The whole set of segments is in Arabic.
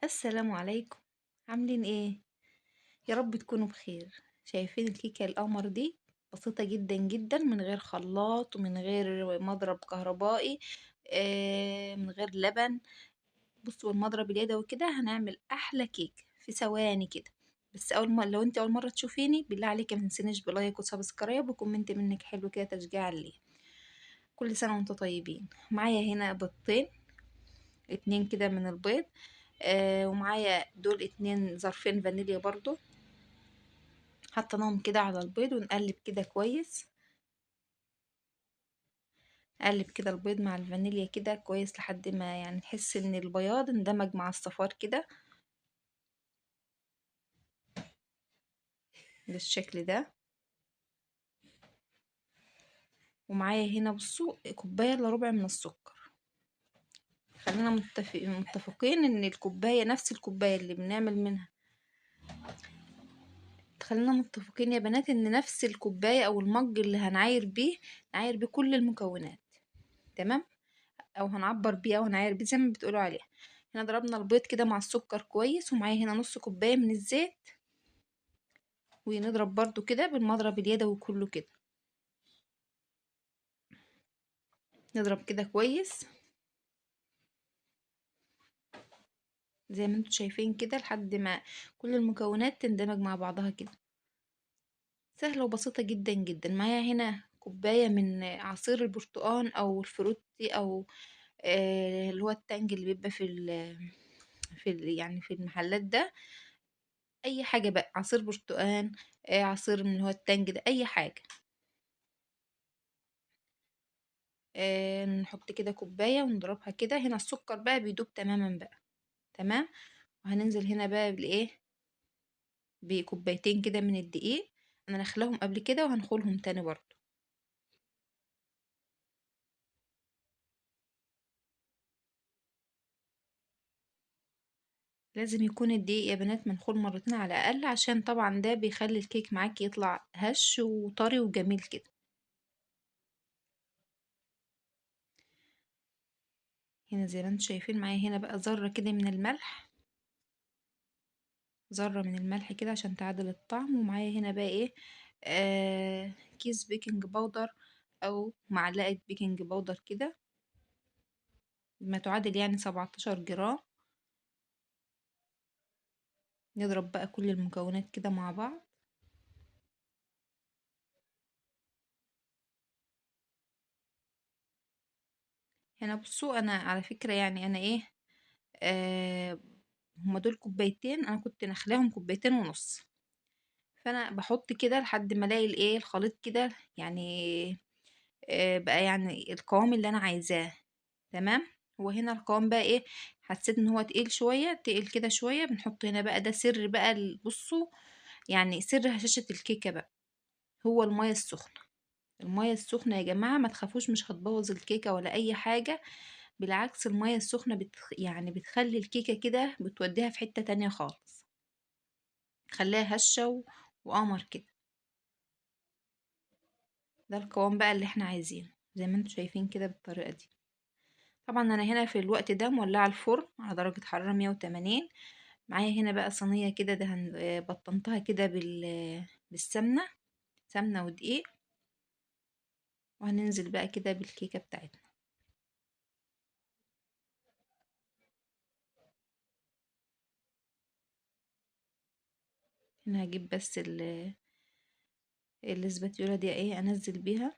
السلام عليكم. عاملين ايه؟ يا رب تكونوا بخير. شايفين الكيكة القمر دي؟ بسيطة جدا جدا، من غير خلاط ومن غير مضرب كهربائي، من غير لبن. بصوا المضرب اليدوي كده هنعمل احلى كيك في ثواني كده. بس لو انت اول مرة تشوفيني، بالله عليك ما تنسينيش بلايك وسبسكرايب وكومنت منك حلو كده تشجيعا لي. كل سنة وانتم طيبين. معايا هنا بيضتين، اتنين كده من البيض. ومعايا دول اتنين ظرفين فانيليا برضو. حطيناهم كده على البيض ونقلب كده كويس. نقلب كده البيض مع الفانيليا كده كويس لحد ما يعني نحس ان البياض اندمج مع الصفار كده بالشكل ده. ومعايا هنا بصوا كوباية الا ربع من السكر. خلينا متفقين ان الكوباية نفس الكوباية اللي بنعمل منها. خلينا متفقين يا بنات ان نفس الكوباية او المج اللي هنعاير بيه، نعاير بيه كل المكونات. تمام. او هنعبر بيه او هنعاير بيه زي ما بتقولوا عليها. هنا ضربنا البيض كده مع السكر كويس، ومعايا هنا نص كوباية من الزيت. ونضرب برضو كده بالمضرب اليدوي كله كده. نضرب كده كويس زي ما انتوا شايفين كده لحد ما كل المكونات تندمج مع بعضها كده. سهلة وبسيطة جدا جدا. معايا هنا كوباية من عصير البرتقال او الفروتي او اللي هو التانج اللي بيبقى يعني في المحلات ده. اي حاجة بقى، عصير برتقال، عصير من هو التانج ده، اي حاجة. نحط كده كوباية ونضربها كده. هنا السكر بقى بيدوب تماما بقى. تمام. وهننزل هنا بقى بالايه، بكوبايتين كده من الدقيق. انا نخلهم قبل كده وهنخلهم تاني برضو. لازم يكون الدقيق يا بنات منخول مرتين على الاقل، عشان طبعا ده بيخلي الكيك معاكي يطلع هش وطري وجميل كده. هنا زي ما انتم شايفين معايا هنا بقى ذرة كده من الملح. ذرة من الملح كده عشان تعادل الطعم. ومعايا هنا بقى ايه، كيس بيكنج باودر او معلقة بيكنج باودر كده، ما تعادل يعني 17 جرام. نضرب بقى كل المكونات كده مع بعض. هنا بصوا انا على فكرة يعني انا ايه، آه هما دول كوبايتين، انا كنت نخلاهم كوبايتين ونص. فانا بحط كده لحد ما الاقي الايه الخليط كده يعني بقى يعني القوام اللي انا عايزاه. تمام. وهنا القوام بقى ايه، حسيت ان هو تقيل شوية، تقيل كده شوية، بنحط هنا بقى ده سر بقى بصوا، يعني سر هشاشة الكيكة بقى، هو المية السخنة. المية السخنة يا جماعة ما تخافوش، مش هتبوظ الكيكة ولا اي حاجة. بالعكس المية السخنة يعني بتخلي الكيكة كده، بتوديها في حتة تانية خالص، تخليها هشة وقمر كده. ده القوام بقى اللي احنا عايزينه زي ما انتوا شايفين كده بالطريقة دي. طبعا انا هنا في الوقت ده مولعة الفرن على درجة حرارة 180. معايا هنا بقى صينية كده دهن، بطنتها كده بالسمنة، سمنة ودقيق. وهننزل بقى كده بالكيكة بتاعتنا. هنا هجيب بس الاسباتيولا دي ايه انزل بيها.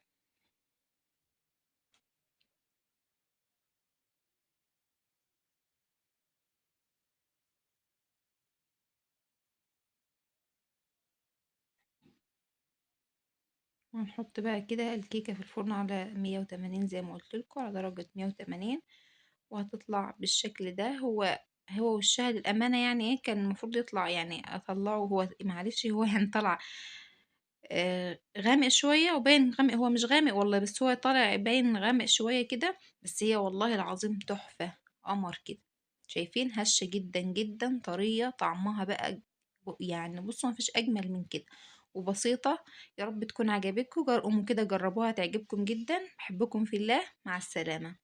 وهنحط بقى كده الكيكة في الفرن على 180 زي ما قلت لكم، على درجة 180. وهتطلع بالشكل ده. هو وشها للأمانة يعني ايه، كان المفروض يطلع يعني اطلعه هو معلش، هو يعني طلع غامق شوية وباين غامق، هو مش غامق والله، بس هو طالع باين غامق شوية كده. بس هي والله العظيم تحفة، قمر كده. شايفين هشة جدا جدا، طرية، طعمها بقى يعني بصوا مفيش أجمل من كده، وبسيطة. يا رب تكون عجبتكم، قوموا كده جربوها، تعجبكم جدا. بحبكم في الله، مع السلامة.